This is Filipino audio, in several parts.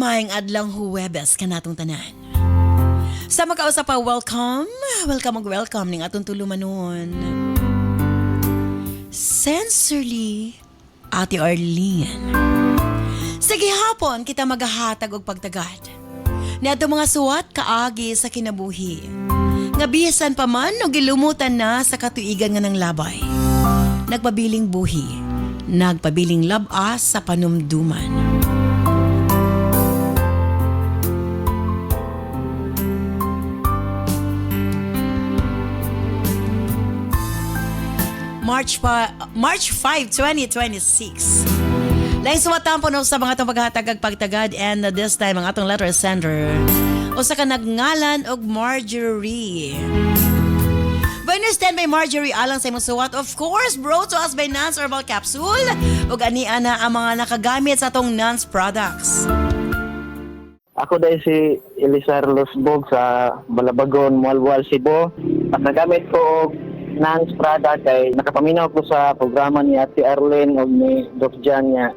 Maing adlang Huwebes kanatong tanan. Sa makausap pa, welcome ning atong tulumanon. Sincerely, Ate Arlene. Sige hapon kita magahatag og pagtagad. Niadto mga suwat kaagi sa kinabuhi. Nga bisan pa man o gilumutan na sa katuigan nga ng labay. Nagpabiling buhi, nagpabiling labas sa panumduman. March 5, 2026. Lain sumatampo no sa mga itong paghatagag pagtagad and this time ang atong letter sender o sa kanagngalan og Marjorie. Understand by Marjorie alang sa imong suwat, of course, brought to us by Nance Herbal Capsule ug ani ana ang mga nakagamit sa atong Nance products. Ako dahil si Elisar Losbog sa Balabagon, Mualwal, Cebu. Nagamit ko og Nance product kay nakapaminaw ko sa programa ni Ate Arlene o ni Doc Jan niya.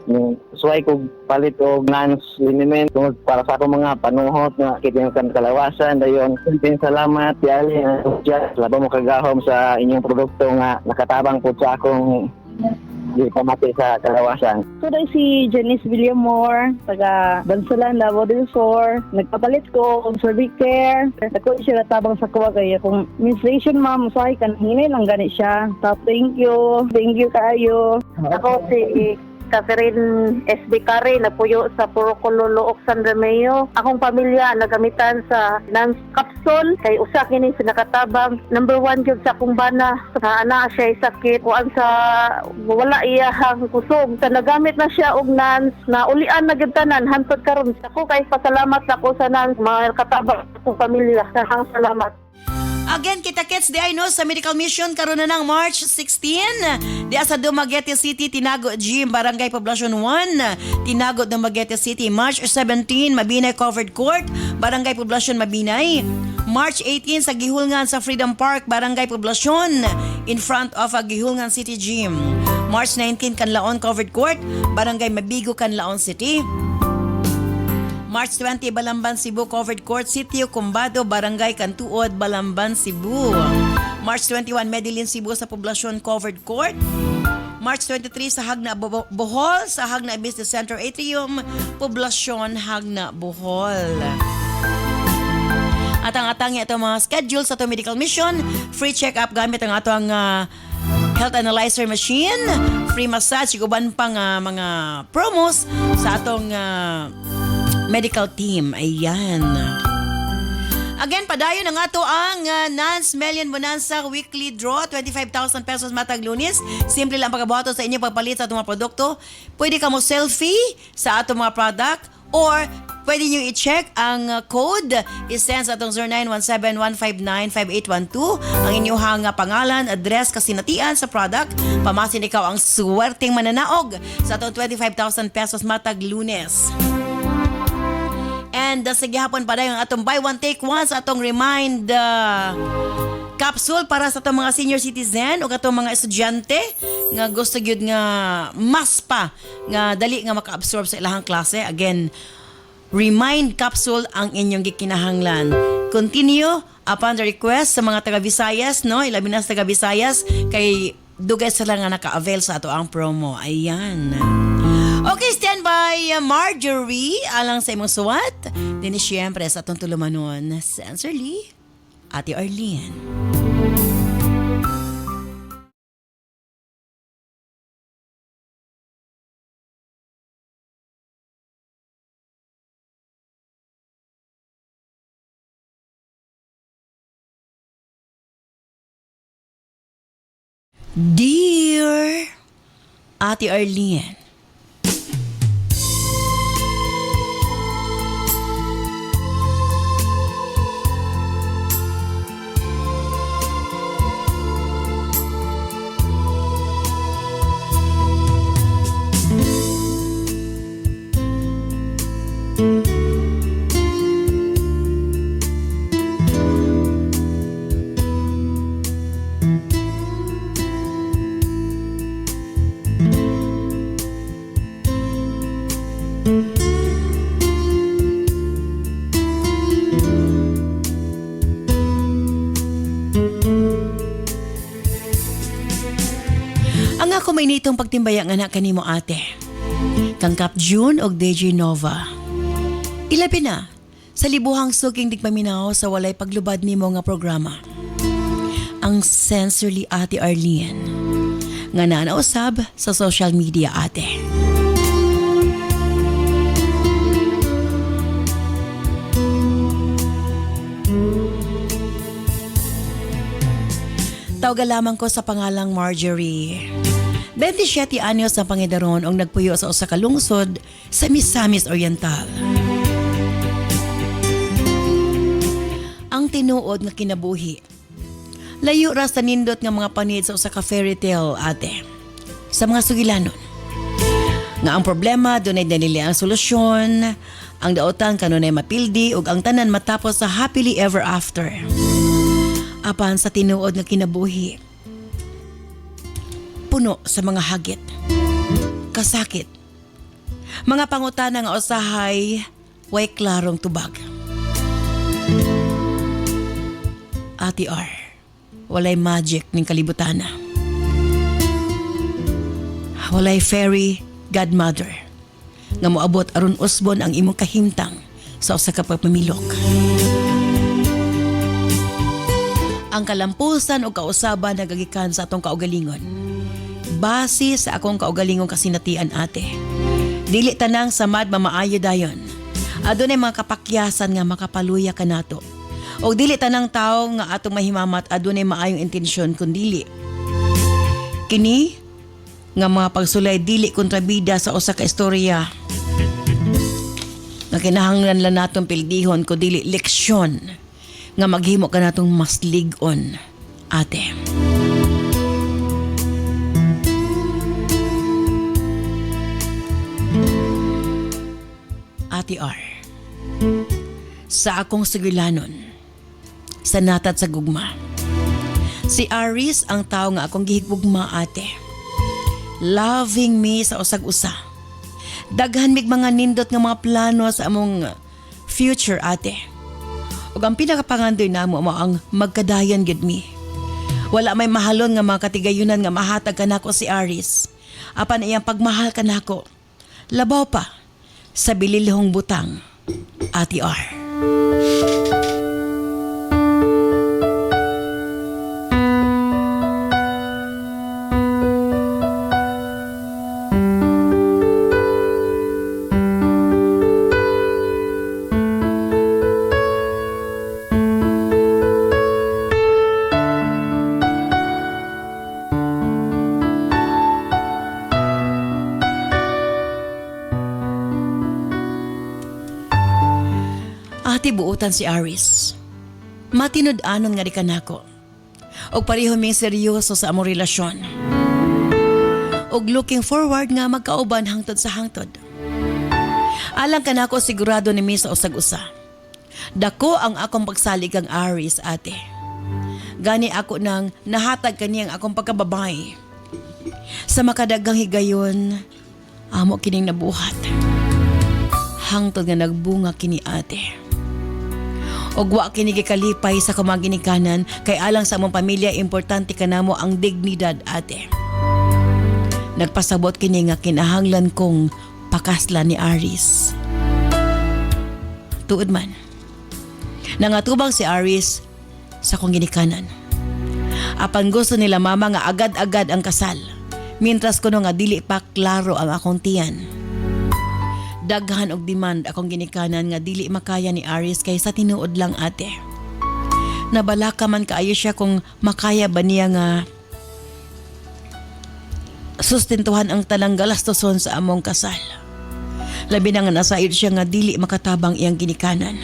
Suway ko palit og Nance liniment tungod para sa akong mga panuhot nga kitingan kalawasan. Dayon, salamat Ate Arlene Doc Jan. Laban mo kagahom sa inyong produkto nga nakatabang po sa akong di pamati sa kalawasan. So dahil si Janice Villamor, taga Bansalan, Davao del Sur, nagpapalit ko kung survey care. Ako siya natabang sa kuwa kaya kung menstruation ma'am, usahay ka hinay lang ganit siya. So thank you kayo. Ako si Catherine SB Carey, napuyo sa Porocololo, San Remeo. Akong pamilya nagamitan sa Nance Capsule kay usa kini sinakatabang number 1 gyud sa akong bana sa ana siya sakit kuan sa wala iyang kusog sa nagamit na siya og Nance na ulian na gyud tanan hantod karon. Ako kay pasalamat ako sa Nance mga katabang akong pamilya. Daghang salamat. Again, kita-kits di ay no sa medical mission karon na ng March 16. Di sa Dumaguete City, Tinago Gym, Barangay Poblacion 1, Tinago, Dumaguete City. March 17, Mabinay Covered Court, Barangay Poblacion, Mabinay. March 18 sa Gihulngan sa Freedom Park, Barangay Poblacion, in front of a Gihulngan City Gym. March 19, Canlaon Covered Court, Barangay Mabigo, Canlaon City. March 20, Balamban, Cebu, Covered Court, Sitio Cumbado, Barangay Cantuod, Balamban, Cebu. March 21, Medellin, Cebu, sa Poblacion, Covered Court. March 23, sa Hagna, Bohol, sa Hagna Business Center Atrium, Poblacion, Hagna, Bohol. At ang atang itong mga schedule sa itong medical mission, free check-up gamit ang atong health analyzer machine, free massage, iguban pang mga promos sa atong medical team. Ayan. Again, padayon na nga to ang Nance Million Bonanza Weekly Draw. 25,000 pesos matag Lunes. Simple lang pagkabuhato sa inyong pagpalit sa atong mga produkto. Pwede ka mo selfie sa atong mga product or pwede nyo i-check ang code. I-send sa atong 0917-159-5812. Ang inyong pangalan, address, kasinatian sa product. Pamasin ikaw ang swerteng mananaog sa atong 25,000 pesos matag Lunes. And sige hapon pa yung atong buy one take one sa atong Remind capsule para sa atong mga senior citizen o atong mga estudyante nga gusto gyud nga mas pa nga dali nga maka-absorb sa ilahang klase. Again, Remind capsule ang inyong gikinahanglan. Continue upon the request sa mga taga Visayas, no? Ilabi na sa taga Visayas kay dugay sila nga naka-avail sa ato ang promo. Ayan. Okay, stand by Marjorie alang sa imong suwat. Dini siyempre sa atong tulumanon, Sincerely, Ate Arlene. Dear Ate Arlene, Ako may nitong pagtimbaya nga na kanimo ate. Kang Cap June og DJ Nova. Ilabi na sa libuhang suking digpaminaw sa walay paglubad nimo nga programa. Ang Sensorly Ate Arlene nga nanausab sa social media ate. Tawga lamang ko sa pangalang Marjorie. 27 anyos ang pangidaron ang nagpuyo sa usa ka lungsod sa Misamis Oriental. Ang tinuod nga kinabuhi. Layo ra sa nindot nga mga panid sa usa ka fairy tale ate. Sa mga sugilanon. Nga ang problema dunay danili ang solusyon, ang daotan kanunay mapildi ug ang tanan matapos sa happily ever after. Apan sa tinuod nga kinabuhi, puno sa mga hagit, kasakit, mga pangutana nga usahay, way klarong tubag. Ate R, walay magic ning kalibutana. Walay fairy godmother nga moabot aron usbon ang imong kahimtang sa usa ka pagpamilok. Ang kalampusan o kausaban nagagikan sa atong kaugalingon. Base sa akong kaugalingon kasinatian ate. Dili tanang samad mamaayo dayon. Adunay mga kapakyasan nga makapaluya kanato. O dili tanang tao nga atong mahimamat adunay maayong intensyon kundili. Kini nga mga pagsulay dili kontrabida sa usa ka istorya. Nga kinahanglan lang natong pildihon kundi leksyon nga maghimo ka natong mas lig-on, ate. Ate R, sa akong sugilanon, sa natat sa gugma, si Aris ang tao nga akong gihigugma, ate. Loving me sa usag-usa. Daghan mig mga nindot nga mga plano sa among future, ate. Ug ang pinakapangandoy namo mo ang magkadayan gid mi. Wala may mahalon nga mga katigayunan nga mahatag kanako si Aris. Apan iyang pagmahal kanako. Labaw pa sa bililhong butang, Ate R. Ate buutan si Aris. Matinud-anon nga di kanako. Og pareho ming seryoso sa among relasyon. Og looking forward nga magkauban hangtod sa hangtod. Alang kanako sigurado ni mi sa usag-usa. Dako ang akong pagsalig kang Aris, ate. Gani ako nang nahatag kaniyang akong pagkababay. Sa makadagang higayon, amo kining nabuhat. Hangtod nga nagbunga kini, ate. Og wa kini gikalipay sa kumaginikanan kay alang sa among pamilya importante kanamo ang dignidad, ate. Nagpasabot kini nga kinahanglan kong pakaslan ni Aris. Tuod man. Nangatubang si Aris sa kong ginikanan. Apan gusto nila mama nga agad-agad ang kasal. Mientras kuno nga dili pa klaro ang akong tiyan. Daghan og demand akong ginikanan nga dili makaya ni Aris kay sa tinuod lang, ate. Nabalaka man kaayo siya kung makaya ba niya nga sustentuhan ang tanang galastoson sa among kasal. Labi na nga nasayod siya nga dili makatabang iyang ginikanan.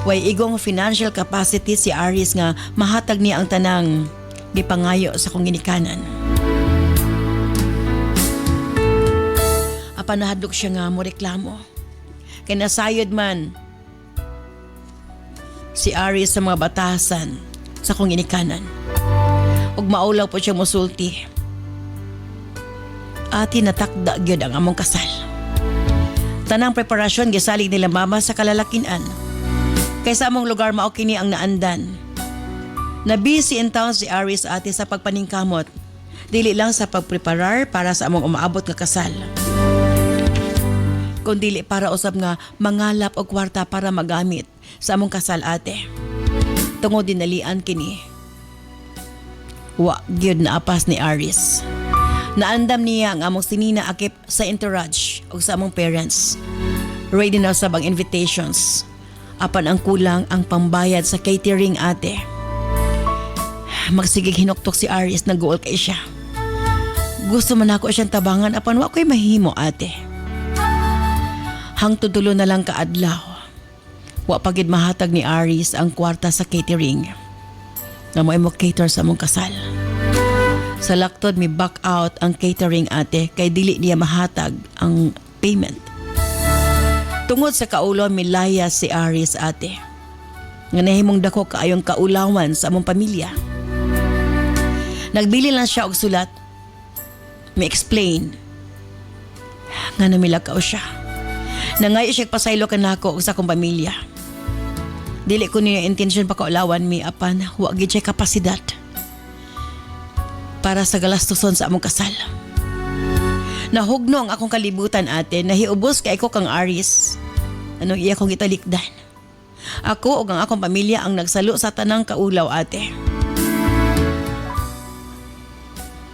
Way igong financial capacity si Aris nga mahatag niya ang tanang gipangayo sa kong ginikanan. Panahadlok siya nga mo reklamo. Kaya nasayod man si Aris sa mga batasan sa kong inikanan. Ug maulaw po siya musulti. Ati natakda gyud ang among kasal. Tanang preparasyon gisalig nila mama sa kalalakinan. Kaysa among lugar mao kini ang naandan. Na busy in town si Aris, ate, sa pagpaningkamot Dili lang sa pagpreparar para sa among umaabot nga kasal. Kung dili para usab nga mangalap og kwarta para magamit sa among kasal ate. Tungod dinalian kini. Wa gyud na apas ni Aris. Naandam niya ang among sinina akip sa entourage o sa among parents. Ready na usab ang invitations. Apan ang kulang ang pambayad sa catering ate. Magsigig hinuktok si Aris, nag-goal kay siya. Gusto man ako siyang tabangan apan wa ko'y mahimo ate. Hangtod tulo na lang kaadlaw. Wa pagid mahatag ni Aris ang kwarta sa catering. Na mo cater sa among kasal. Sa laktod mi back out ang catering ate kay dili niya mahatag ang payment. Tungod sa kaulon milaya si Aris ate. Nga nahimong dako kaayong kaulawan sa among pamilya. Nagbili lang siya og sulat. Mi-explain nga namilakaw siya. Nangay siya pasaylo kanako og sa akong pamilya. Dili ko niya intention pa kaulawan mi apan wa gid siya kapasidad para sa galastuson sa among kasal. Nahugno ang akong kalibutan ate, nahiubos kay ko kang Aris. Anong iya kong italikdan. Ako ug ang akong pamilya ang nagsalo sa tanang kaulaw ate.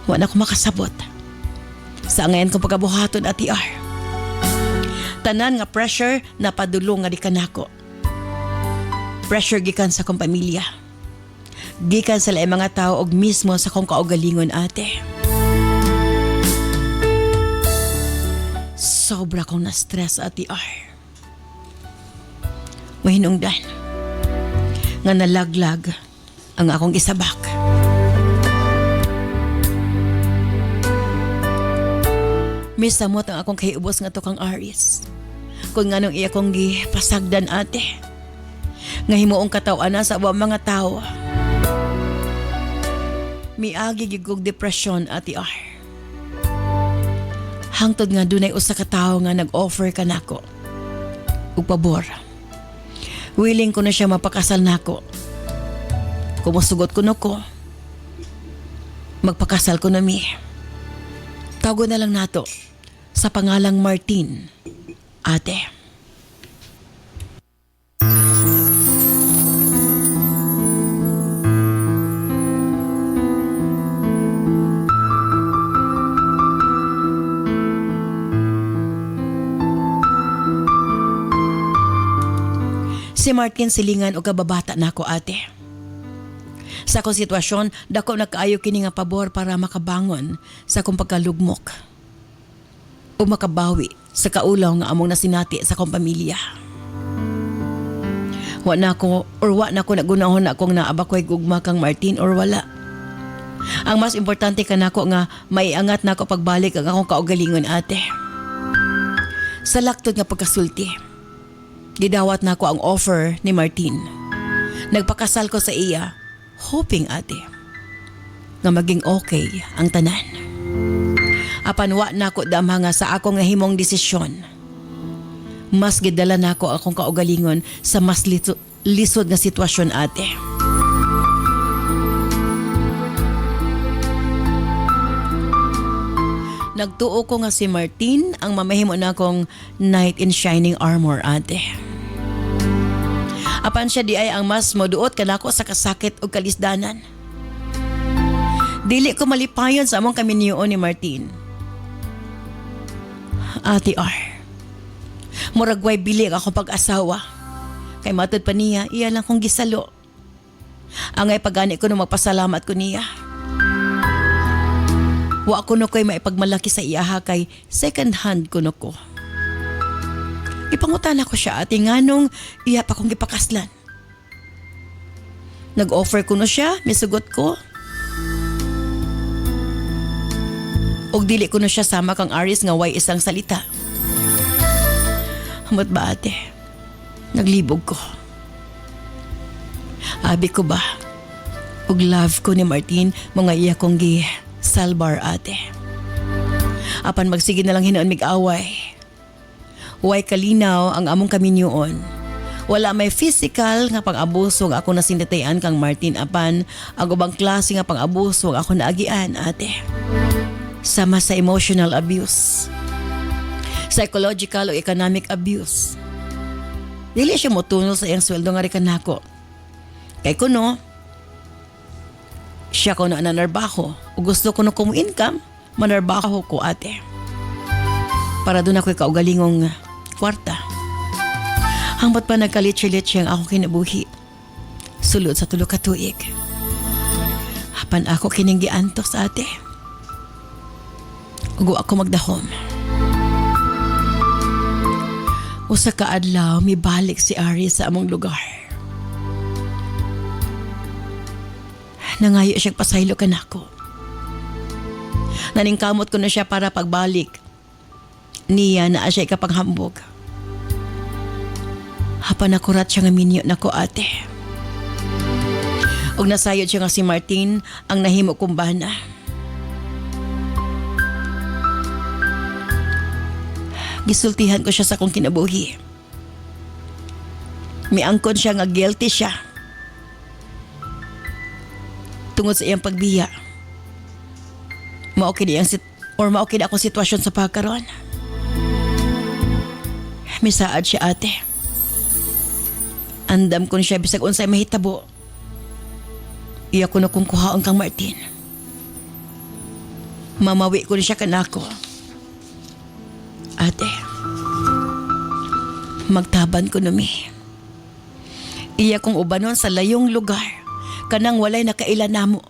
Wa na ko makasabot. Sa ngayon kong pagkabuhaton at TR. Tanan nga pressure na padulong nga di kanako. Pressure gikan sa akong pamilya. Gikan sa laing mga tao og mismo sa akong kaugalingon ate. Sobra kong na-stress at TR. Mahinungdan nga nalaglag ang akong isabak. Misamot ang akong kahiubos nga to kang Aris. Kung nga nung iya kong gipasagdan ate. Nga himuong katawanan sa mga tao. Miagi gigog depression ati R. Hangtod nga dunay usa ka tawo nga nag-offer kanako ug pabor. Willing ko na siya mapakasal nako. Kumusugot ko ko. Magpakasal ko na mi. Tago na lang nato sa pangalang Martin, ate. Si Martin silingan o kababata na ako ate. Sa akong sitwasyon, dako na kaayo kini nga pabor para makabangon sa akong pagkalugmok o makabawi sa kaulaw nga among nasinati sa akong pamilya. Wa na ko nagunahon na akong naabakoy gugma kang Martin or wala. Ang mas importante kanako nga maiangat nako pagbalik ang akong kaugalingon ate. Sa laktod nga pagkasulti, gidawat nako ang offer ni Martin. Nagpakasal ko sa iya, hoping ate, nga maging okay ang tanan. Apan wa nako damha nga sa akong himong desisyon. Mas gidala nako akong kaugalingon sa mas lisod nga sitwasyon ate. Nagtuo ko nga si Martin ang mamahimo na akong knight in shining armor ate. Apan siya di ay ang mas moduot kanako sa kasakit o kalisdanan. Dili ko malipayon sa among kaminyoon ni Martin. Ate R, muragway bilik ako pag-asawa. Kay matod pa niya, iya lang kong gisalo. Angay pagani ko nung magpasalamat ko niya. Wa ko no ko'y maipagmalaki sa iyaha kay second hand ko no ko. Ipangutan ako siya ati nga nung iya pa kong gipakaslan. Nag-offer ko no siya, misugot ko. Og dili ko no siya sama kang Aris nga way isang salita. Hamot ba ate? Naglibog ko. Abi ko ba? Og love ko ni Martin mga iya kong salbar ate. Apan magsige na lang hinoon mig-away. Way kalinaw ang among kaminyoon. Wala may physical nga pang-abuso nga ako nasindatayan kang Martin apan ang ubang klase nga pang-abuso nga ako naagian ate. sama sa emotional abuse, psychological o economic abuse. Dili siya motunol sa iyang sweldo nga rin kanako. Kay kuno, siya ko na nanarbaho o gusto ko na income, manarbaho ko ate. Para doon ako'y kaugalingong kwarta. Hangbat pa nagkalitsi-litsi ang akong kinabuhi. Sulod sa tulo ka tuig. Hapan ako kining giantos ate. Ugo ako magdahom. Usa ka adlaw mibalik si Ari sa among lugar. Nangayo siyang pasaylo kanako. Naningkamot ko na siya para pagbalik. Niya na siya ikapanghambog. Hapan nakurat siya nga minyo nako ate. Og nasayod siya nga si Martin ang nahimo kong bana. Gisultihan ko siya sa kong kinabuhi. Miangkon siya nga guilty siya. Tungod sa iyang pagbiya. Maokid akong sitwasyon sa pagkaron. Misaad siya ate. Andam ko siya bisag unsay mahitabo. Iya ko na kung kuhaon kang Martin. Mamawi ko na siya kanako. Ate, magtaban ko nami. Iya kong ubanon sa layong lugar, kanang walay nakailan namo.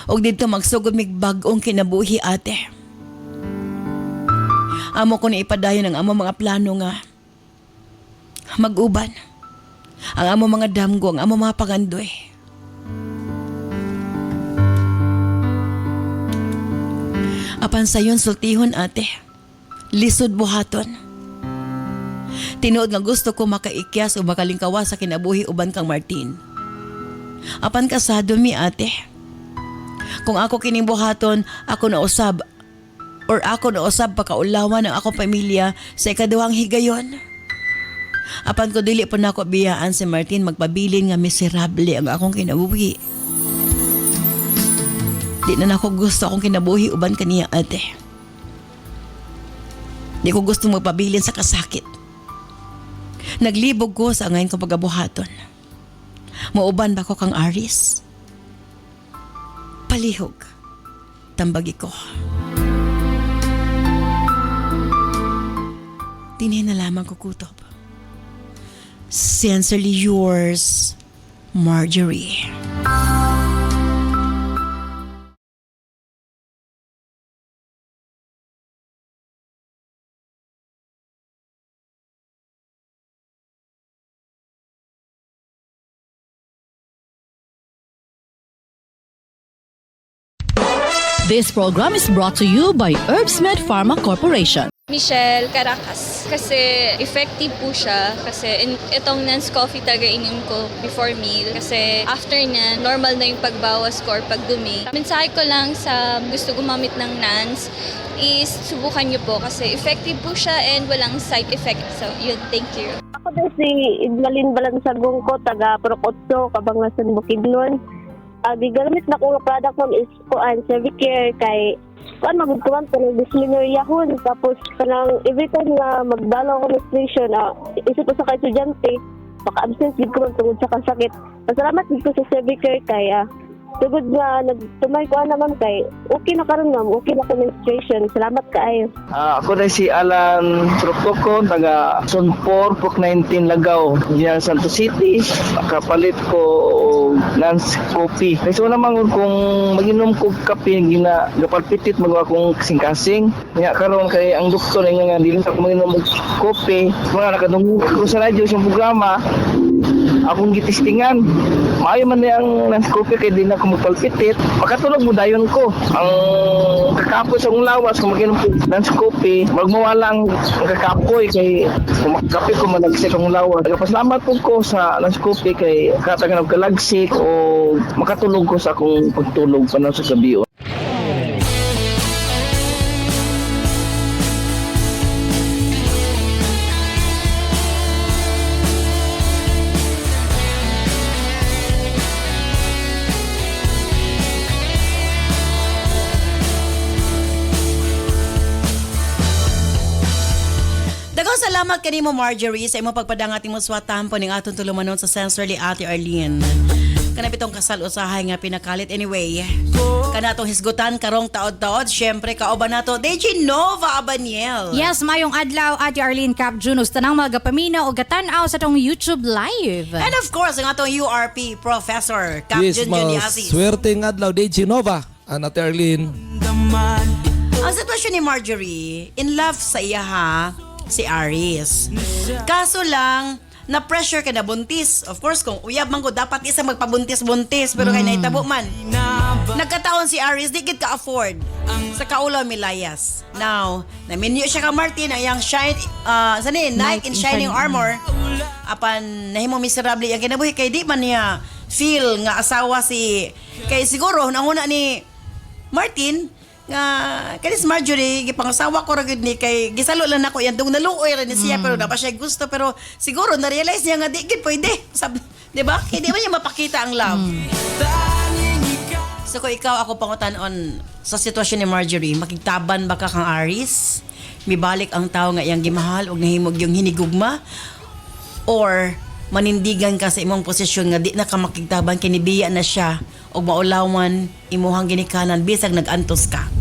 Og dito magsugod mig bag-ong kinabuhi ate. Amo ko na ipadayon ang amo mga plano nga mag-uban. Ang amo mga damgo, ang amo mga pangandoy. Apan sayon sultihon ate. Lisod buhaton. Tinuod nga gusto ko makaikyas o makalingkawa sa kinabuhi uban kang Martin. Apan kasado mi ate. Kung ako kining buhaton, ako na usab pakaulawan ng akong pamilya sa ikaduhang higayon. Apan ko dili po na ako biyaan si Martin magpabilin nga miserable ang akong kinabuhi. Di na ako gusto akong kinabuhi uban kaniya ate. Di ko gusto magpabilin sa kasakit. Naglibog ko sa ngayon kong pagabuhaton. Mauban ba ko kang Aris? Palihog. Tambagi ko. Dinhin na lamang ko kutob. Sincerely yours, Marjorie. This program is brought to you by Herbsmed Pharma Corporation. Michelle Caracas. Kasi effective po siya. Kasi itong Nance coffee talaga inom ko before meal. Kasi after niya, normal na yung pagbawas ko or pagdumi. Mensahe ko lang sa gusto gumamit ng Nance is subukan niyo po kasi effective po siya and walang side effect. So yun, thank you. Ako din si Idmalin Balansagong ko, taga Procotso, Kabangasan, Bukidnon. Gigamit na kong product mo is kuan Servicare kay kuan magkuan ko ng disciplinary tapos kanang every time na magdalaw ko ng station isip ko sa kay estudyante maka-absence gid ko man tungod sa kasakit. Pasalamat gid ko sa Servicare kay tugod nga nagtumay ko naman kay okay na karon ma'am, okay na ko menstruation. Salamat kaayo. Ako na si Alan Troctoco, taga Sonpor, Pok 19 Lagaw, General Santos City. Kapalit ko Nance Coffee. Kasi so naman kung mag-inom ko kape, gapalpitit magawa kong kasing-kasing. Kaya karon kay ang doktor nga dili sa ko mag-inom og kopi, mga nakadungog ko sa radyo sa programa. Akong gitistingan. Maayo man ang Nance Coffee kay di na ko magpalpitit. Makatulog mo dayon ko. Ang kakapoy sa akong lawas kung mag-inom ko Nance Coffee, magmawalang ang kakapoy kay kung makakape ko malagsik ang lawas. Pasalamat po ko sa Nance Coffee kay katagan og kalagsik o makatulog ko sa akong pagtulog pa sa gabi. Salamat kanimo Marjorie sa imong pagpadangat imong swatan po ning atong tulumanon sa Sensorly Ate Arlene. Kana bitong kasal usahay nga pinakalit anyway. Kana atong hisgutan karong taod-taod, syempre kauban nato DJ Nova Abaniel. Yes, mayong adlaw Ate Arlene Cap Junos tanang mga paminaw o gatan-aw sa tong YouTube live. And of course, ang atong URP professor, Cap Yes, Junjun mga Asis. swerte ng adlaw, DJ Nova, Ate Arlene. Ang sitwasyon ni Marjorie, in love sa iya ha, si Aris. Kaso lang, na-pressure ka na buntis. Of course, kung uyab man ko, dapat isa magpabuntis-buntis. Pero kay naitabo man. Nagkataon si Aris, di gid ka-afford sa Kaulaw Milayas. Now, naminyo siya ka Martin, ang iyang Knight in Shining Armor. Apan, nahimo miserable ang kinabuhi. Kay di man niya feel nga asawa si... Kay siguro, nanguna ni Martin, nga kanis Marjorie gipangasawa ko ra gid ni kay gisalo lang nako yan dung naluoy ra ni siya pero na pa siya gusto pero siguro na realize niya nga di gid pwede di ba kay di man niya mapakita ang love. So kung ikaw ako pangutan-on sa sitwasyon ni Marjorie, makigtaban ba ka kang Aris? Mibalik ang tao nga iyang gimahal ug nahimog yung hinigugma, or manindigan ka sa imong posisyon nga di na ka makigtaban kinibiya na siya og maulawan imuhang ginikanan bisag nagantos ka.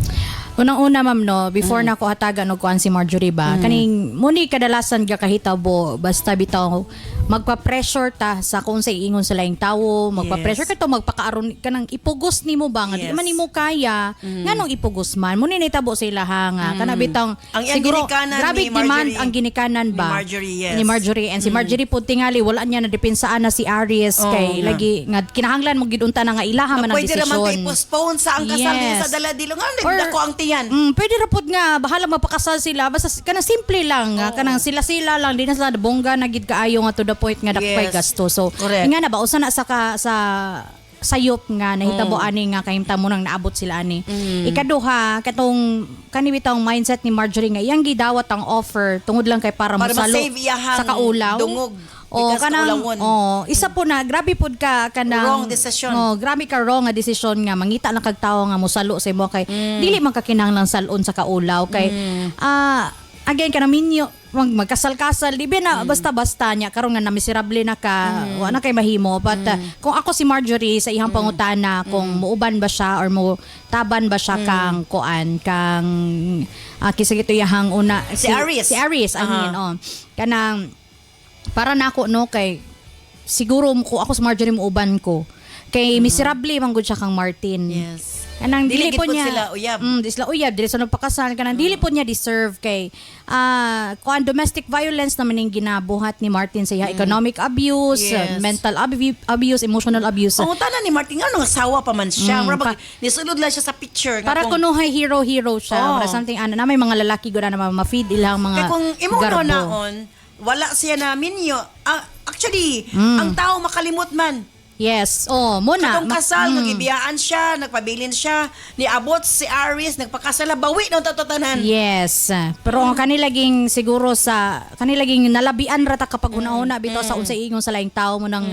Unang-una ma'am no, before na ko hatagan og kuan si Marjorie ba, kaning muni kadalasan ga kahitabo basta bitaw magpa-pressure ta sa kung sa iingon sa laing tawo, magpa-pressure ka to magpakaaron ka nang ipugos nimo ba nga di man nimo kaya nganong ipugos man muni nitabo sa ilaha nga kana bitang Ang iyang siguro ginikanan grabe ni demand Marjorie. ang ginikanan ba Ni Marjorie, yes. ni Marjorie and si Marjorie pud tingali wala niya na depensaan na si Aries kay nga. lagi nga kinahanglan mo gid unta na nga ilaha man ang Pwede raman desisyon. to i-postpone sa ang kasal Yes. sa daladilo nga Or- nagdako ang tiyan. Pwede ra pud nga bahala mapakasal sila basta kanang simple lang nga kanang sila lang di na sila bongga na gid kaayo nga to the point nga dakpay Yes. gasto. So Correct. nga na ba usa na sa sayop nga nahitabo ani nga kahimtang mo nang naabot sila ani. Ikaduha katong kanibitang mindset ni Marjorie nga iyang gidawat ang offer tungod lang kay para Para masalo ma-save iyahang sa kaulaw. dungog. O Bigas kanang kaulawon. isa po na grabe pud ka kanang Wrong decision. grabe ka wrong nga desisyon nga mangita lang kag tawo nga mosalo sa imo kay dili man ka kinahanglan salon sa kaulaw kay again kanang minyo magkasal-kasal di ba na basta-basta niya karon nga na miserable na ka wa na kay mahimo but kung ako si Marjorie sa ihang pangutana kung muuban ba siya or mo taban ba siya kang kuan kang kisagito yahang una Si Aries. I mean kanang para nako no kay siguro kung ako si Marjorie muuban ko kay miserable man gud siya kang Martin. Yes. Kanang Dili dili po gid po niya sila uyab. Di sila uyab, dili sa nagpakasal kanang dili po niya deserve kay kuan domestic violence naman ning ginabuhat ni Martin sa iya economic abuse, Yes. mental abuse, emotional abuse. Pangutana ni Martin nga nung asawa pa man siya. pa- Nisulod lang siya sa picture. nga Para kung- kuno hero siya, Oh. para something na may mga lalaki gud na ma-feed ilang mga Kaya kung imo garbo. naon, wala siya na minyo. Actually, ang tao makalimot man. Yes. Oh, muna. Katong kasal, nagibiyaan siya, nagpabilin siya, niabot si Aries, nagpakasala, bawi ng tatotanan. Yes. Pero ang kanilaging siguro kanilaging nalabian rata kapag una-una bitaw sa unsay ingon sa laing tao mo nang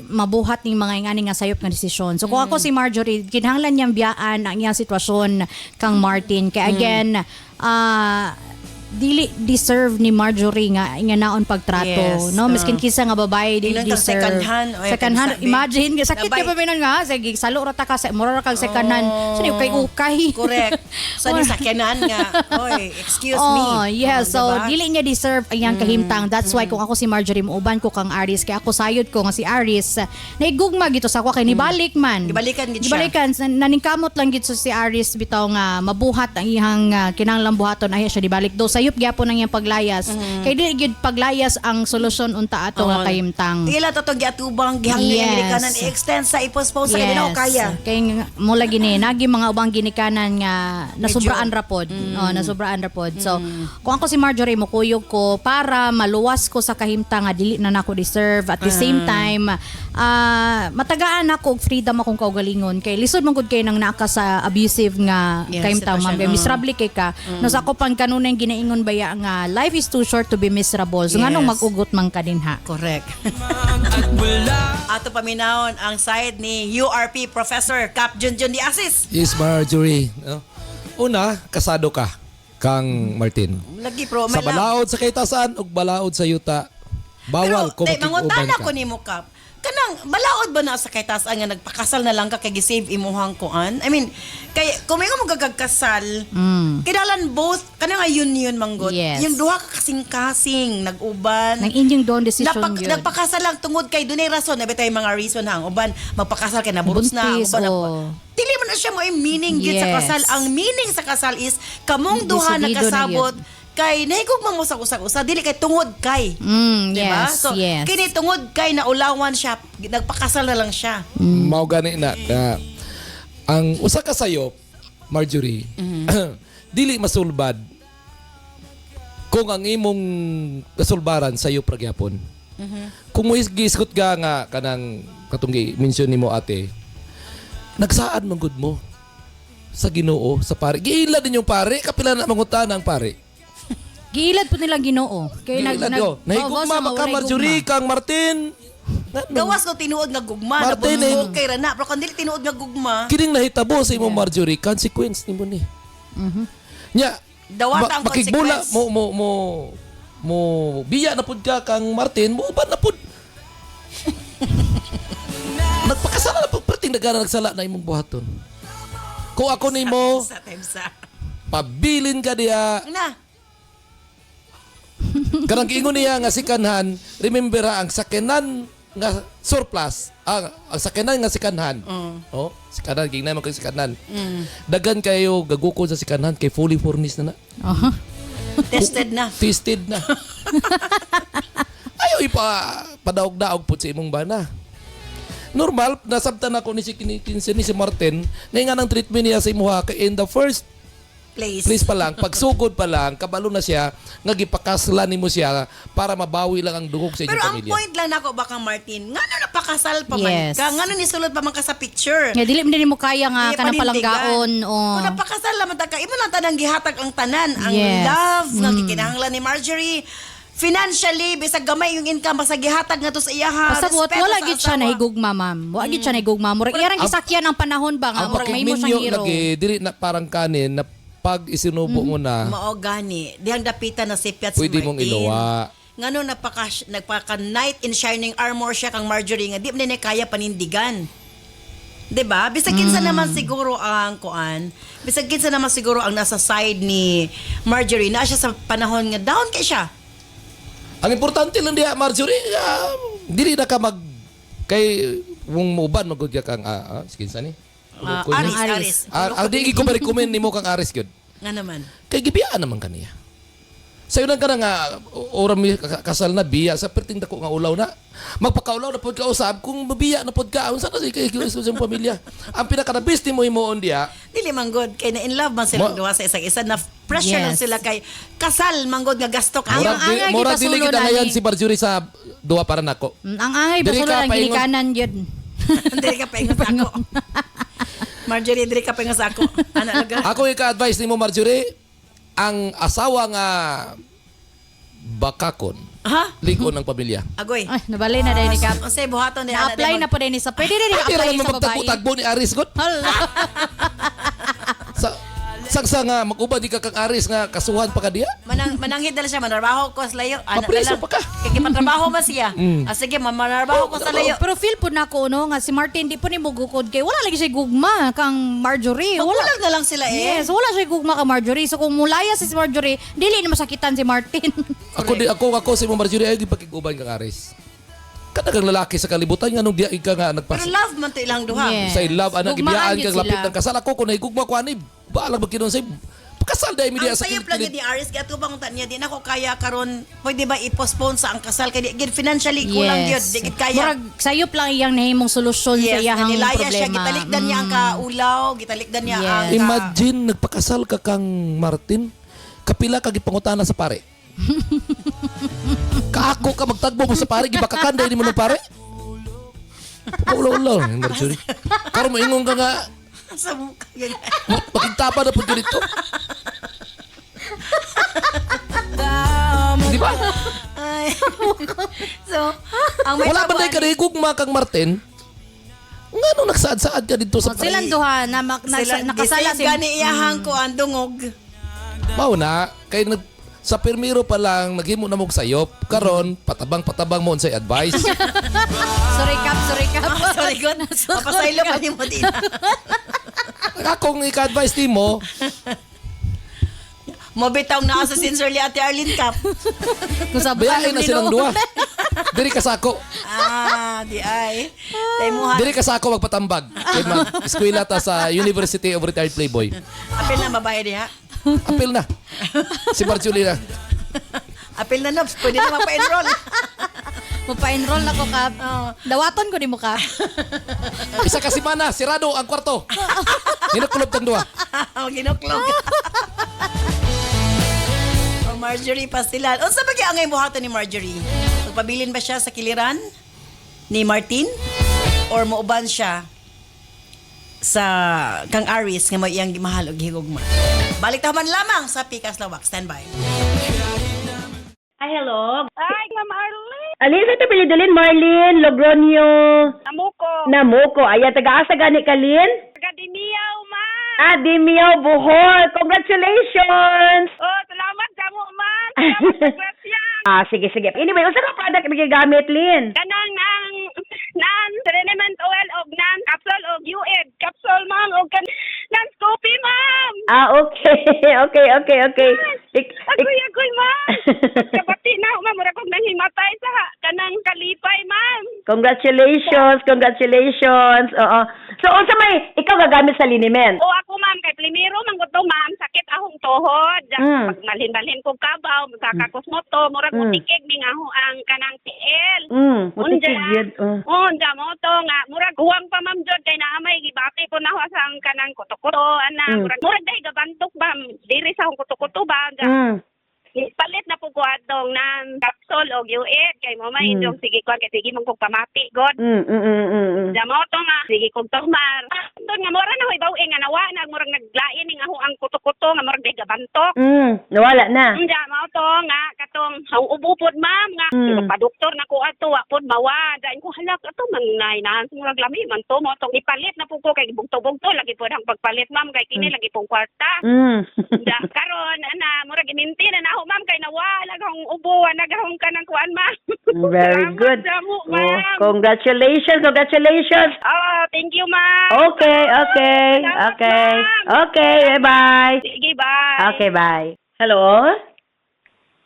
mabuhat ning mga ingani nga sayop nga desisyon. So kung ako si Marjorie, kinahanglan niyang biyaan ang iyang sitwasyon kang Martin. Kaya again, dili deserve ni Marjorie nga naon pagtrato, Yes, no, miskin kisa nga babae dili Tingnan kang deserve second hand, oy, second hand. sabi. Imagine sakit Nabay. ka pa minan nga sige salo ra ta ka sa mura ra kag second hand. Sini ukay Correct. Sa ni sakyanan nga. Oy, excuse me. Oh, yes. So, diba? dili niya deserve ang iyang kahimtang. That's why kung ako si Marjorie, muuban ko kang Aris. Kaya ako sayod ko nga si Aris. Naigugma gito sa ako kay nibalik man. Gibalikan gid siya. Gibalikan. Naningkamot lang gito si Aris bitaw nga mabuhat ang iyang kinahanglang buhaton. Ay siya dibalik. Do sayop gyapon ang iyang paglayas. Kay dili gyud paglayas ang solusyon unta ato nga kahimtang. Ila to giatubang gihangyo Yes. ginikanan i-extend sa i-postpone sa kanila o kaya. Kay mula gini nagi mga ubang ginikanan nga nasubraan ra pod. Nasubraan ra pod. So, kung ako si Marjorie mo kuyog ko para maluwas ko sa kahimtang nga dili na nako deserve at the same time matagaan ako og freedom akong kaugalingon kay lisod man gud kay nang naka sa abusive nga Yes, kahimtang sitwasyon, ma'am. Miserable kay ka. No sa ako pang kanunay ginaingon baya nga life is too short to be miserable. So Yes. nganong mag-ugot man ka dinha. Correct. Ato paminahon ang side ni URP Professor Cap Junjun Asis. Yes, Marjorie. No? Una, kasado ka. kang Martin. Lagi pro, Sa may balaod sa kaitasan ug balaod sa yuta. Bawal ko Pero, makig-uban mangutana ka. ko ni mo, Kap. Kanang, balaod ba na sa kay taas nga nagpakasal na lang ka kay gisave imuhang kuan? I mean, kay, kung may nga magagagkasal, kinalan both, kanang nga union manggod. Yes. Yung duha ka kasing-kasing, nag-uban. Nang inyong doon decision yun. Nagpakasal lang tungod kay dunay rason, nabi tayo mga reason hang uban magpakasal kay naburos na, ang Buntis, uban oh. Dili mo na siya mo yung meaning gyud sa Yes. kasal. Ang meaning sa kasal is kamong duha Decidido na nakasabot kay nahigugma mo sa usa-usa dili kay tungod kay. Diba? Yes, So, yes. kini tungod kay naulawan siya, nagpakasal na lang siya. Mao gani na ang usa ka sayo, Marjorie, dili masulbad kung ang imong kasulbaran sayo pragyapon. Kung mo gisgot ka nga kanang katong mention nimo ate, nagsaad man gud mo sa Ginoo sa pare. Giila din yung pare, kapila na mangutan ang pare. Giilad po nilang Ginoo. Kay Nahigugma maka Marjorie kang Martin. Gawas ko tinuod nga gugma, Martin, nabunso kay rana, pero kung dili tinuod nga gugma, Kining nahitabo sa imong Marjorie, consequence nimo ni. Nya, Dawat ang makigbula consequence. mo biya na pud ka kang Martin, mo uban na pud. Nagpakasala na pud perting nagana nagsala na imong buhaton. Kung ako nimo sa temsa. pabilin ka diya, Na, kanang giingon niya nga sikanhan, remember ha, ang sakenan nga surplus, ang sakenan nga sikanhan. Oh, sikanan gingnay man kay sikanan. Dagan kayo gagukod sa sikanhan kay fully furnished na. Aha. tested na. Tasted na. Ayaw padaog-daog po sa imong bana. Normal, nasabtan ako ni si Martin, nga nang treatment niya sa imuha kay in the first place pa lang, pagsugod pa lang, kabalo na siya, nga gipakaslan nimo siya para mabawi lang ang dugog sa Pero inyong ang pamilya. point lang nako baka Martin, ngano napakasal pa man Yes. ka, ngano ni sulod pa man ka sa picture. Nga dili man mo kaya nga Hindi kanang panindigan. palanggaon o Kung napakasal naman ka, imo lang tanang gihatag ang tanan, ang Yes. love nga gikinahanglan ni Marjorie. Financially, bisag gamay yung income, basta gihatag nga to sa iyaha. basta respeto wala sa gid siya asawa. nahigugma, ma'am. Wala gid siya nahigugma. Murag iyang gisakyan ang panahon ba nga Ang murag may mo siyang hero. lagi, diri na parang kanin na pag isinubo mo na, Mao gani, dihang dapitan na si Piat si pwede Martin. mong iluwa. Ngano nagpaka knight in shining armor siya kang Marjorie nga di man niya kaya panindigan. 'Di ba? Bisag kinsa naman siguro ang kuan. Bisag kinsa naman siguro ang nasa side ni Marjorie na siya sa panahon nga down kay siya. Ang importante lang diya, Marjorie, dili na ka kay wong muban magud ka kang skinsa ni. Aris. Ang di ko ma-recommend nimo kang Aris gyud. Nga naman. Kay gibiyaan naman kaniya. Sayo lang ka na nga, oram mi kasal na biya, sa perting dako nga ulaw na. Magpakaulaw na pod ka usab, kung mabiya na pod ka, unsa na si kay sa pamilya. Ang pinaka-best mo himuon diya, Dili man god kay na in love man sila duha sa isa na pressure lang Yes. sila kay kasal man god nga gasto ka. Ang angay mura gipasulo dili kita na ngayon ni- si Marjorie sa duwa para nako. Ang angay Dili basulo ka lang paingon. gilikanan yun. Dili ka paingon sa ako. Marjorie, dili ka paingon sa ako. Ana laga. Ako ika-advise nimo Marjorie, ang asawa nga bakakon, Ha? ligon ng pamilya. Agoy. Ay, nabalay na dahil ni Kap. Unsay buhaton ni Na-apply na po din sa pwede din Pwede i-apply naman sa babae. magtagbo-tagbo ni Aris god. Hala. Sagsa nga mag-ubad di ka kang Aris nga kasuhan pa ka diya. Mananghid dala siya, manarbaho ko sa layo. Mapreso pa ka. Kaya matrabaho ba siya? Sige, manarbaho ko sa layo. Pero feel po na ko no nga si Martin di po ni mugukod kay wala lagi siya gugma kang Marjorie. Wala. Magulag na lang sila eh. Yes, wala siya gugma kang Marjorie. So kung mulaya si Marjorie, dili ni masakitan si Martin. Ako si Marjorie ay di pakiguban kang Aris. Kadagang lalaki sa kalibutan nga nung diya ka nga Pero nagpas. love man to ilang duha. Yes. Sa love anak Gugmaan ibiyaan yun kang lapit sila. ng kasal ako kun higugma ko ani balag magkinon say pakasal dai mi Ang diya sa sayop lang ni Aris, kaya ito bang niya, di na ko kaya karon pwede ba i-postpone sa ang kasal? Kaya di financially kulang yun, di gid kaya. Murag sayop lang iyang nahimong solusyon sa Yes, iyang nilaya problema. siya, gitalikdan niya ang kaulaw, gitalikdan niya Yes. ang Imagine nagpakasal ka kang Martin, kapila ka gipangutana sa pare. Kaako ka magtagbo mo sa pare, gibakakan dai mo ng pare. Ulo-ulo, Marjorie. Karon mo ingon ka nga, sa mukha. Yan. makintapa na po dito. Di ba? Ay. So, ang may Wala ba tabuan na ka gugma kang Martin? Nga nung nagsaad-saad ka dito sa Silang duha na nakasala nakasala si gani iyahang ko ang dungog. Mao na kay sa permiro pa lang naghimo na mog sayop karon patabang mo unsay advice. Sorry, Kap. Sorry, God. Papasaylo pa ni mo din. Akong ika-advise nimo, Mabitaw na sa sincerely Ate Arlene Cap. Kung sa bayain na silang duha. Diri ka sako. Di ay. Tay mo ha. Diri ka sako magpatambag. Kay mag-eskwela ta sa University of Retired Playboy. Apil na babae diha. Apil na. Si Marjorie na. Apil na nobs. Pwede na mapa-enroll. Magpa-enroll na ko, Kap. Dawaton ko ni mo, Kap. Isa ka semana, sirado ang kwarto. Ginukulob tang duha. Ginuklog. Marjorie Pastilan. Unsa ba gyud angay buhaton ni Marjorie? Magpabilin ba siya sa kiliran ni Martin or mauban siya sa kang Aris nga may iyang gimahal og higugma? Balik ta man lamang sa Pikas Lawak. Stand by. Ay, hello. Ay, Ma'am Arlene. Alin sa tapilidulin, Marlene, Logronio. Namuko. Ayan, taga-asa gani kalin? Taga-Dimiyaw, ma'am. Dimiyaw, Bohol. Congratulations! Oh, salamat sa mo, ma'am. Sige. Anyway, unsa ka product nagigamit, Lin? Kanang nan cinnamon oil og nan capsule og UED. Capsule, ma'am, og nan coffee, ma'am. Okay. Agoy, ma'am. Kabati na, ma'am. Mura kong nanghimatay sa kanang kalipay, ma'am. Congratulations. Oo. So, unsa may ikaw gagamit sa liniment? O ako, ma'am, kay primero, mangguto, ma'am, sakit akong tuhod. Pag malhin-malhin kong kabaw, sakakos mo to, mura kong tikig, mingaho ang kanang tiil. Mutikig yun. Unja mo to nga, murag huwang pa ma'am jud kay naamay gibati ko na sa ang kanang kuto-kuto ana murag dai gabantok ba diri sa akong kuto-kuto ba palit na po ko atong ng capsule o UED kay mo maindong sige ko kay sige mong pamati god mo to nga sige kog tomar doon nga mura na hoy baw nga nawa nag murag naglain ning aho ang kuto-kuto nga murag dai gabantok Nawala na. mo to nga katong ang ubupod ma'am nga pa-doktor na ko ato wa pod mawa dain ko halak ato mangnay na murag lami man to mo tong ipalit na po ko kay bugto-bugto lagi pod ang pagpalit ma'am kay kini lagi pong kwarta karon ana murag iminti na ako ma'am kay nawala kang ubo nagahong ka ng kuan ma'am. Very good. Ma'am. Congratulations. Thank you ma'am. Okay. Bye-bye. Sige, bye. Okay, bye. Hello?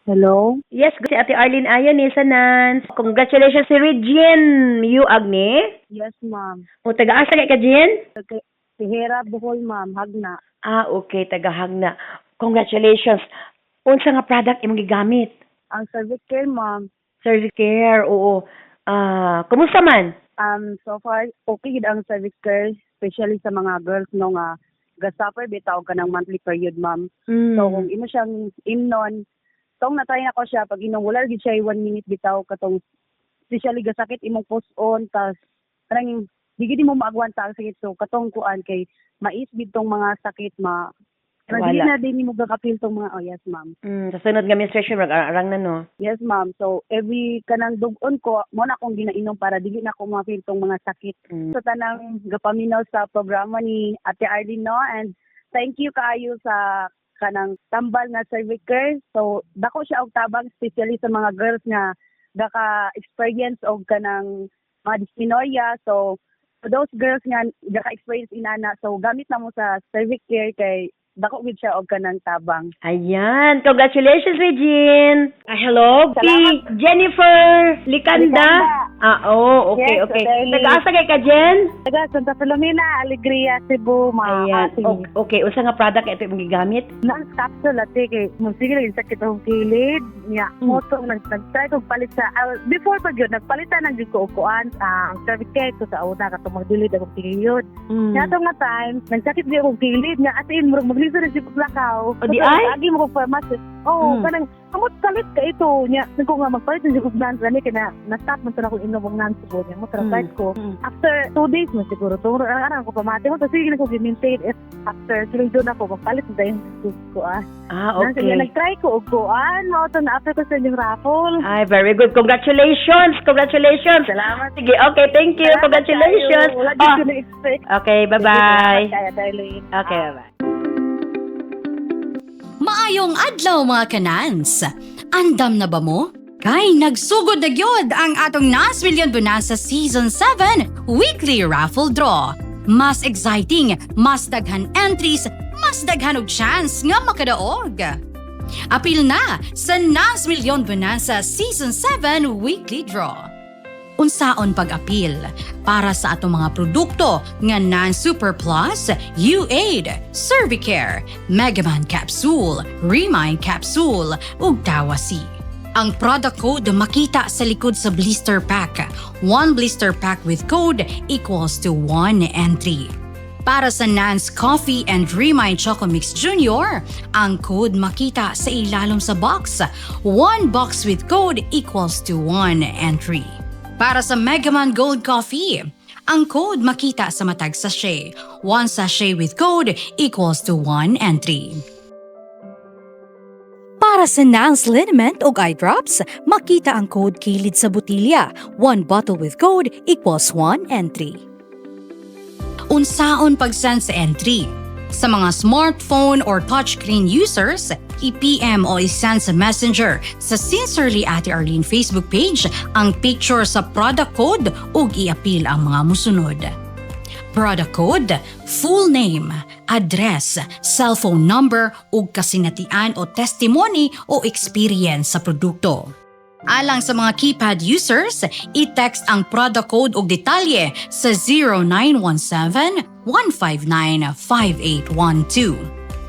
Hello? Yes, si Ate Arlene ayan sa Nance. Congratulations si Regine. You, Agni? Yes, ma'am. O, taga-asa kay ka, Jean? Si Hera Bohol, ma'am. Hagna. Okay, taga-Hagna. Congratulations. Unsa nga product imong gigamit? Ang cervix care, ma'am. Cervix care, oo. Kumusta man? So far, okay gid ang cervix care, especially sa mga girls no nga gasuffer bitaw ka ng monthly period, ma'am. So kung imo siyang imnon, tong natry na ko siya pag inom wala gid siya 1 minute bitaw katong especially gasakit imong post-on tas parang di gid mo maagwanta ang sakit so katong kuan kay mais bid tong mga sakit Hindi na din mo gakapil tong mga yes ma'am. Sa sunod nga menstruation arang na no. Yes ma'am. So every kanang dugon ko mo na akong ginainom para dili na ko mapil tong mga sakit. Sa tanang gapaminaw sa programa ni Ate Arlene no and thank you kaayo sa kanang tambal nga cervix care. So dako siya og tabang especially sa mga girls nga gaka-experience og kanang mga dysmenorrhea. So for those girls nga gaka-experience inana so gamit na mo sa cervix care kay dako gid siya og kanang tabang. Ayan, congratulations Regine. Hello, Jennifer Likanda. Okay. Taga-asa kay ka Jen? Taga Santa Filomena, Alegria, Cebu, Ayan. Okay, unsa nga product ito imong gigamit? Nang capsule ate kay mo sige lang sakit ang kilid niya. Moto nag-try kog palit sa before pa gyud nagpalitan ng gikuan ang cervix care ko sa una katong magdilid akong kilid. Nato nga time, nagsakit di akong kilid nga atin murag magliso na si Lakaw. O di ay? Agi mo kong pharmacy. Kanang amot kalit ka ito niya. Nung nga magpalit ng Jacob Nance, kaya na-stop mo ito na kung inom ng Nance ko niya. Mo-translate ko. After 2 days mo siguro. Arang ko pamati mo. Tapos sige na ko i-maintain. After sila doon ako, magpalit na dahil ko Okay. Nag-try ko. Ito na after ko sa inyong raffle. Ay, very good. Congratulations. Salamat. Sige, okay. Thank you. Congratulations. Wala din ko na-expect. Okay, bye-bye. Kaya, Darlene. Okay, bye-bye. Maayong adlaw mga kanans. Andam na ba mo? Kay nagsugod na gyud ang atong Nas Million Bonanza Season 7 weekly raffle draw. Mas exciting, mas daghan entries, mas daghan og chance nga makadaog. Apil na sa Nas Million Bonanza Season 7 weekly draw. Unsaon pag-apil para sa atong mga produkto nga Non-Super Plus, U-Aid, Cervicare, Megaman Capsule, Remind Capsule ug Tawasi. Ang product code makita sa likod sa blister pack. One blister pack with code equals to 1 entry. Para sa Nance Coffee and Remind Choco Mix Junior, ang code makita sa ilalom sa box. One box with code equals to 1 entry. Para sa Megaman Gold Coffee, ang code makita sa matag sachet. One sachet with code equals to 1 entry. Para sa Nance Liniment o eye drops, makita ang code kilid sa botilya. One bottle with code equals 1 entry. Unsaon pag-send sa entry? Sa mga smartphone or touchscreen users, i-PM o i-send sa Messenger sa Sincerely Ate Arlene Facebook page ang picture sa product code ug i-apil ang mga musunod. Product code, full name, address, cellphone number ug kasinatian o testimony o experience sa produkto. Alang sa mga keypad users, i-text ang product code ug detalye sa 0917-159-5812.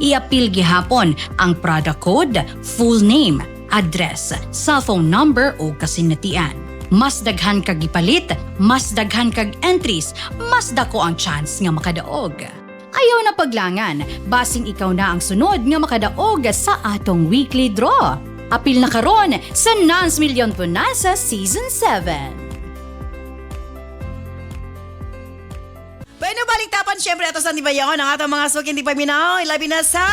I-apil gihapon ang product code, full name, address, cellphone number ug kasinatian. Mas daghan kag gipalit, mas daghan kag entries, mas dako ang chance nga makadaog. Ayaw na paglangan, basing ikaw na ang sunod nga makadaog sa atong weekly draw. Apil na karon sa Nance Million Bonanza Season 7. Bueno, baliktapan syempre ato sa Dibayon ang atong mga suking di paminaw. Ilabi na sa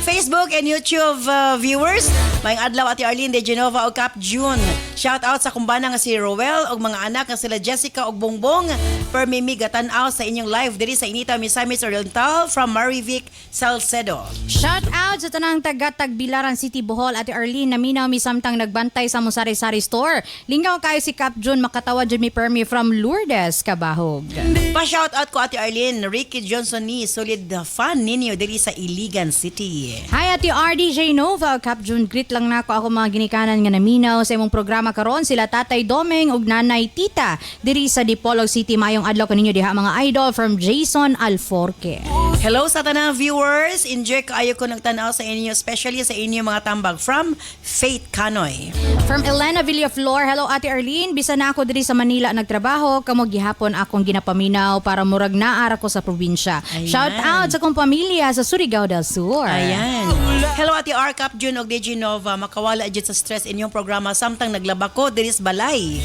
Facebook and YouTube viewers. Mayang adlaw Ate Arlene de Genova o Cap June. Shout out sa kumbana nga si Roel og mga anak nga sila Jessica og Bongbong. Per Mimi gatan-aw sa inyong live diri sa Inita Misamis Oriental from Marivic, Salcedo. Shout out sa tanang taga-Tagbilaran City, Bohol, Ate Arlene, naminaw mi samtang nagbantay sa Musari-Sari Store. Lingaw kayo si Cap June, makatawa dyan mi Permi from Lourdes, Kabahog. Pa-shout out ko Ate Arlene, Ricky Johnson ni solid fan ninyo diri sa Iligan City. Hi Ate RDJ Nova, Cap June, greet lang nako ako mga ginikanan nga naminaw sa imong programa karon, sila Tatay Domeng ug Nanay Tita diri sa Dipolog City. Mayong adlaw kaninyo diha mga idol from Jason Alforque. Hello sa tanang viewers, enjoy kaayo ko nagtanaw sa inyo, especially sa inyo mga tambag from Faith Canoy. From Elena Villaflor, hello Ate Arlene, bisa na ako diri sa Manila nagtrabaho, kamo gihapon akong ginapaminaw para murag naara ko sa probinsya. Ayan. Shout out sa kong pamilya sa Surigao del Sur. Ayan. Hello Ate R, Cap June og DJ Nova, makawala adjud sa stress inyong programa samtang naglaba ko diri sa balay.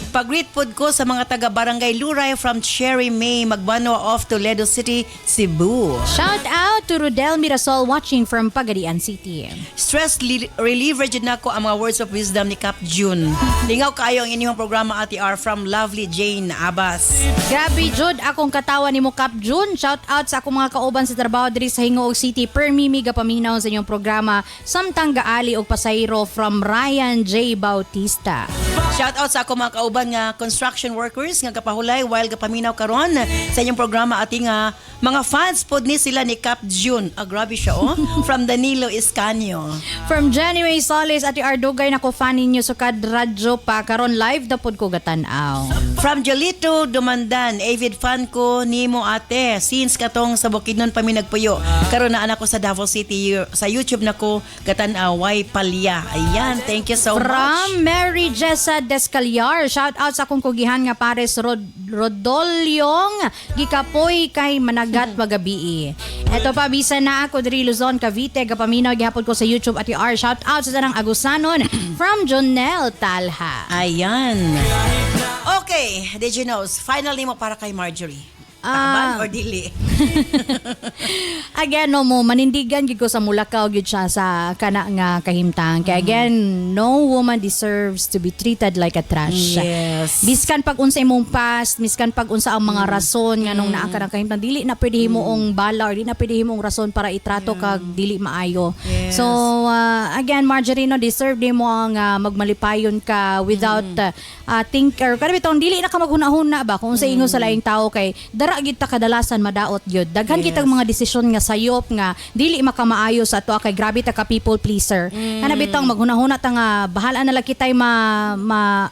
Pag-greet pod ko sa mga taga Barangay Luray from Cherry May, Magbano off Toledo City, Cebu. Shout out to Rodel Mirasol watching from Pagadian City. Stress reliever jud nako ang mga words of wisdom ni Cap June. Lingaw kayo ang inyong programa Ate R from Lovely Jane Abbas. Grabe Jud, akong katawa ni mo Cap June. Shout out sa akong mga kauban sa trabaho diri sa Hingoog City. Per Mimi gapaminaw sa inyong programa. Samtang gaali og pasayro from Ryan J. Bautista. Shout out sa akong mga kauban nga construction workers nga kapahulay while gapaminaw karon sa inyong programa ating mga fans pod ni sila ni Cap June. Grabe siya from Danilo Iscanio. From January Solis, Ate Ardugay na ko fan ninyo sa radyo pa karon live da pod ko gatan-aw. From Jolito Dumandan, avid fan ko nimo ate since katong sa Bukidnon pa mi nagpuyo. Karon na anak ko sa Davao City sa YouTube nako gatan-aw way palya. Ayan, thank you so much. From Mary Jessa Descaliar, shout out sa akong kugihan nga pares Rodolyong gikapoy kay Managat magabi. Eto pa bisa na ako diri Luzon, Cavite, gapaminaw gihapon ko sa YouTube Ate R. Shout out sa tanang Agusanon from Jonel Talha. Ayan. Okay, did you know, finally mo para kay Marjorie. Taban or dili? Again, no mo, manindigan gid ko sa Mulakaw gid siya sa kana nga kahimtang. Kaya again, no woman deserves to be treated like a trash. Yes. Biskan pag unsa imong past, biskan pag unsa ang mga rason nga nung naa ka ng kahimtang, dili na pwede himuong bala or dili na pwede himuong rason para itrato kag dili maayo. Yes. So again, Marjorie, no, deserve din mo ang magmalipayon ka without think or kada bitong dili na ka maghuna-huna ba kung sa ingon sa laing tao kay dara gid ta kadalasan madaot gyud. Daghan kitang mga desisyon nga sayop nga dili makamaayo sa ato kay grabe ta ka people pleaser. Kana bitong maghuna-huna ta nga bahala na lang kitay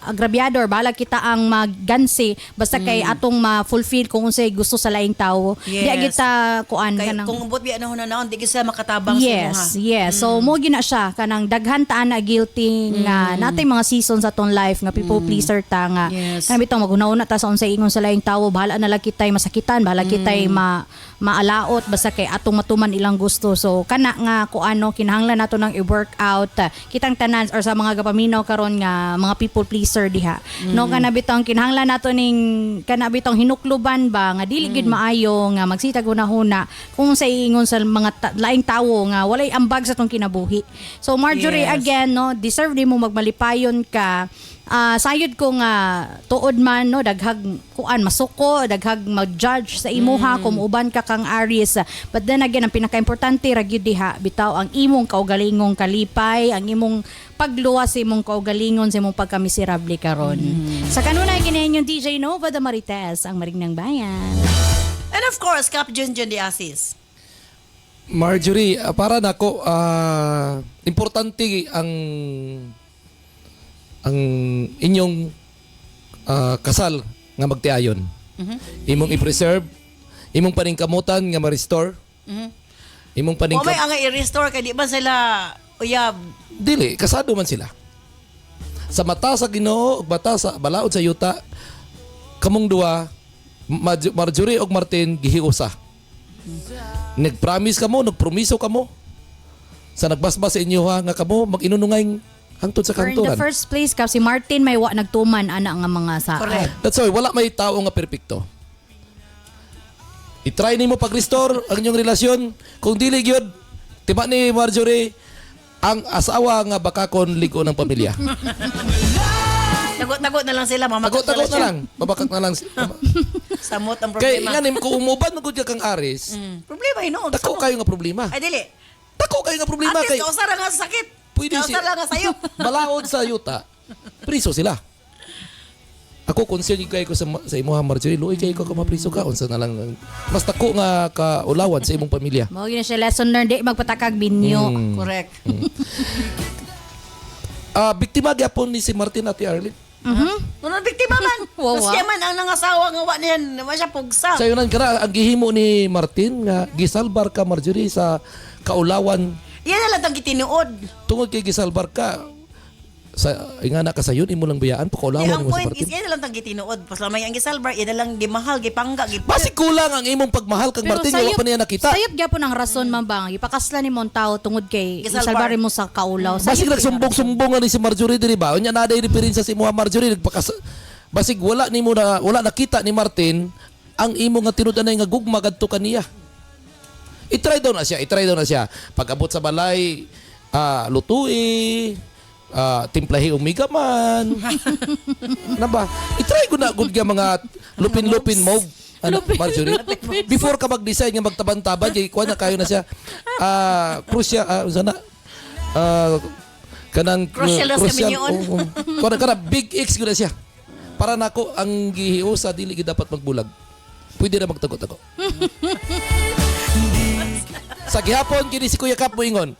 agrabyado or bahala kita ang magansi basta kay atong ma-fulfill kung unsay gusto sa laing tao. Yes. Di agid ta kuan Kay, kanang kung ubot biya na hunanaon, di kasi makatabang yes, sa yes. So mo gina siya kanang daghan ta na guilty nga natay mga seasons sa atong life nga people pleaser ta nga. Yes. Kana bitong maghuna-una ta sa unsay ingon sa laing tawo, bahala na lang kitay masakitan, bahala kitay maalaot basta kay atong matuman ilang gusto. So kana nga kuano kinahanglan nato nang i-workout kitang tanan or sa mga gapaminaw karon nga mga people pleaser diha. No kana bitong kinahanglan nato ning kana bitong hinukluban ba nga dili gid maayo nga magsitag hunahuna kung sa ingon sa mga laing tawo nga walay ambag sa tong kinabuhi. So Marjorie, Yes. again, no, deserve din mo magmalipayon ka. Sayod ko nga tuod man, no, daghag kuan masuko, daghag mag-judge sa imuha kung uban ka kang Aries. But then again, ang pinaka-importante ra gyud diha bitaw ang imong kaugalingong kalipay, ang imong pagluwas sa imong kaugalingon sa imong pagkamiserable karon. Sa kanunay kinayon yung DJ Nova da Marites, ang Marignang Bayan. And of course, Cap Junjun de Asis. Marjorie, para nako importante ang inyong kasal nga magtiayon. Imong i-preserve, imong paningkamutan nga ma-restore. Imong O paningkam may ang i-restore kay di ba sila uyab? dili kasado man sila. Sa mata sa Ginoo ug mata sa balaod sa yuta, kamong duwa Marjorie ug Martin gihiusa. Nagpromise kamo, nagpromiso kamo. Sa nagbasbas sa inyo ha, nga kamo mag-inunungay hangtod sa For in the kanturan. first place, si Martin may wa nagtuman ana nga mga sa Correct. That's why wala may tao nga perpekto. I-try nimo pag-restore ang inyong relasyon. Kung dili gyud, tiba ni Marjorie, ang asawa nga bakakon ligo ng pamilya. Tagot-tagot na lang sila, mamakat Tagot-tagot na lang. Babakak na lang. Samot ang Kaya problema. nga kung umuban magud ka kang Aris, Problema hino. tako kayo nga problema. Ay dili. Tako kayo nga problema At kay least kausara nga sa sakit. pwede Kausara nga sa'yo. balaod sa yuta. Priso sila. Ako concern kayo ko sa imo Marjorie, luoy kayo ko mapriso ka unsa na lang mas tako nga kaulawan sa imong pamilya. Mao gyud siya lesson learned, di magpatakag binyo. Correct. Biktima gyapon ni si Martin at Arlene. Nung biktima man. Wow, Mas man ang nangasawa nga wa niyan, naman siya pugsa. Sa yunan kana ang gihimo ni Martin nga gisalbar ka Marjorie sa kaulawan Yan na lang tang gitinuod. tungod kay gisalbar ka sa ingana ka sayon imo lang biyaan pa kaulawan Ang mo si point Martin. is, yan na lang tang gitinuod. Paslamay ang gisalbar, yan na lang gimahal, gipangga, Basi kulang ang imong pagmahal kang Martin nga wa pa niya nakita. sayop gyapon ang rason man bang ipakasla ni mong tao tungod kay Gisalbar. isalbari mo sa kaulaw. Basig Sayop gyud ang nagsumbong-sumbong ni si Marjorie diri ba? Unya na day referensya si mo Marjorie basig wala nakita ni Martin ang imo nga tinud-anay nga gugma kadto kaniya. I-try daw na siya. Pag-abot sa balay, lutuin, timplahi umiga man. Na ba? I-try ko na gud nga mga lupin-lupin mo. Marjorie, before ka mag-decide nga magtaban-taban, kay kuha na kayo na siya. Crucial, sana kanang Crucial na sa minyon. Kana big X gud na siya. Para nako ang gihiusa dili gid dapat magbulag. Pwede na magtago-tago. Sa gihapon kini si Kuya Kap moingon.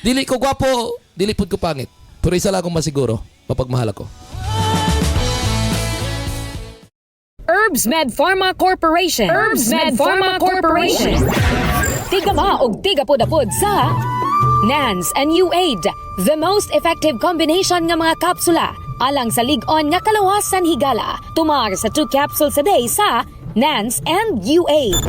Dili ko gwapo, dili pud ko pangit. Pero isa lang akong masiguro, mapagmahal ako. Herbs Med Pharma Corporation. Tigama og tigapod-apod sa NANS and U8, the most effective combination nga mga kapsula alang sa lig-on nga kalawasan higala. Tumar sa 2 capsules a day sa NANS and U8.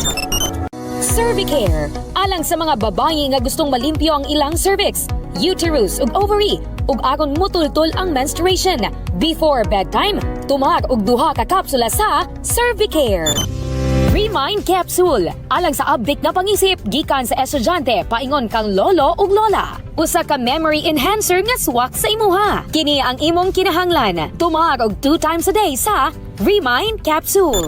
Cervicare, alang sa mga babayi nga gustong malimpyo ang ilang cervix, uterus ug ovary, ug agon mutultol ang menstruation. Before bedtime, tumar og duha ka kapsula sa Cervicare. Remind Capsule. Alang sa update na pangisip, gikan sa estudyante, paingon kang lolo ug lola. Usa ka memory enhancer nga swak sa imuha. Kini ang imong kinahanglan. Tumar og 2 times a day sa Remind Capsule.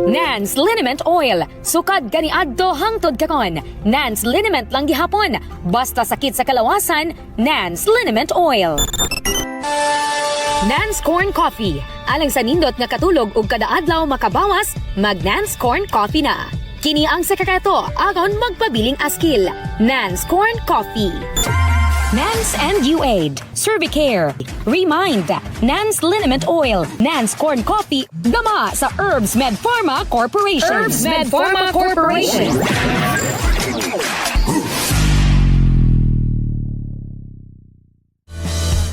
Nance Liniment Oil. Sukad kaniadto hangtod karon. Nance Liniment lang gihapon. Basta sakit sa kalawasan, Nance Liniment Oil. Nance Corn Coffee. Alang sa nindot nga katulog ug kada adlaw makabawas, mag Nance Corn Coffee na. Kini ang sekreto aron magpabiling askil. Nance Corn Coffee. Nance and UAID, Cervicare, Remind, Nance Liniment Oil, Nance Corn Coffee, gama sa Herbs Med Pharma Corporation. Herbs Med Pharma Corporation.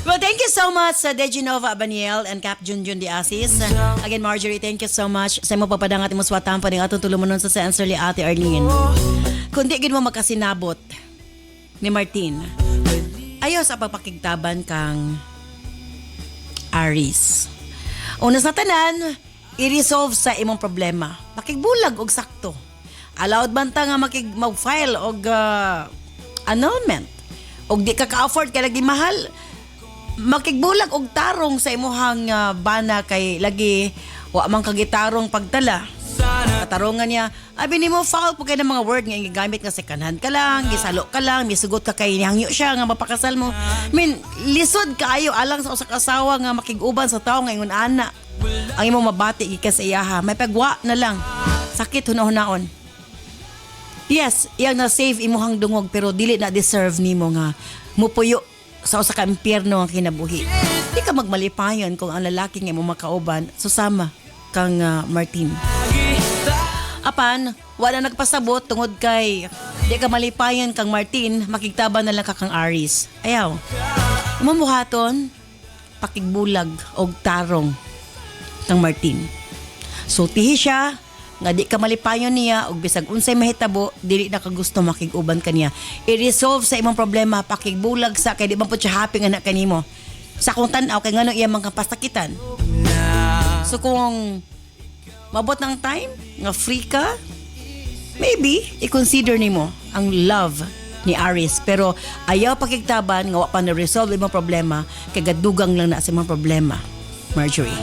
Well, thank you so much sa Deginova Abaniel and Cap Junjun de Asis. Again, Marjorie, thank you so much sa mo papadangat mo swatan pa ning atong tulumanon sa answer li Ate Arlene. Kundi gid mo makasinabot ni Martin. Ayaw sa pagpakigtaban kang Aris. Una sa tanan, i-resolve sa imong problema. Makigbulag og sakto. Allowed banta nga mag-file og annulment. Og di ka ka-afford kay lagi mahal. Makigbulag og tarong sa imuhang bana kay lagi wa man kagitarong pagtala. Katarungan niya, abi nimo foul po kay ng mga word nga gigamit nga second hand ka lang, gisalo ka lang, misugot ka kay nihangyo siya nga mapakasal mo. I mean, lisod kaayo alang sa usa ka asawa nga makiguban sa tawo nga ingon ana. Ang imong mabati gikan sa iyaha, may pagwa na lang. Sakit hunahon-hunaon. Yes, iyang na save imuhang dungog pero dili na deserve nimo nga mupuyo sa usa ka impyerno ang kinabuhi. Di ka magmalipayon kung ang lalaki nga imong makauban susama kang Martin. Apan, wala nagpasabot tungod kay di ka malipayon kang Martin, makigtaban na lang ka kang Aris. Ayaw. Mamuhaton, pakigbulag og tarong kang Martin. Sultihi siya, nga di ka malipayon niya og bisag unsay mahitabo dili na ka gusto makig-uban kaniya. I-resolve sa imong problema, pakigbulag sa kay di man pud siya happy nga na kanimo. Sa kung tan-aw kay ngano iya mga pasakitan. So kung mabot ng time nga free ka, maybe i-consider nimo ang love ni Aris pero ayaw pakigtaban nga wa pa na resolve imong problema kay gadugang lang na sa imong problema. Marjorie.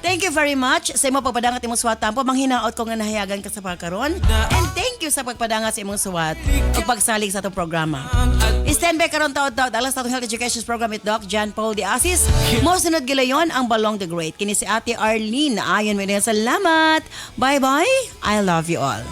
Thank you very much sa imong pagpadangat imong suwatan po. Manghinaot ko nga nahayagan ka sa pagkaron. And thank you sa pagpadangat sa imong suwat ug pagsalig sa atong programa. Stand by karon taud-taud alas sa atong health education program with Doc John Paul de Asis. Mo sunod gilayon ang Balong the Great. Kini si Ate Arlene. Ayon mo din salamat. Bye-bye. I love you all.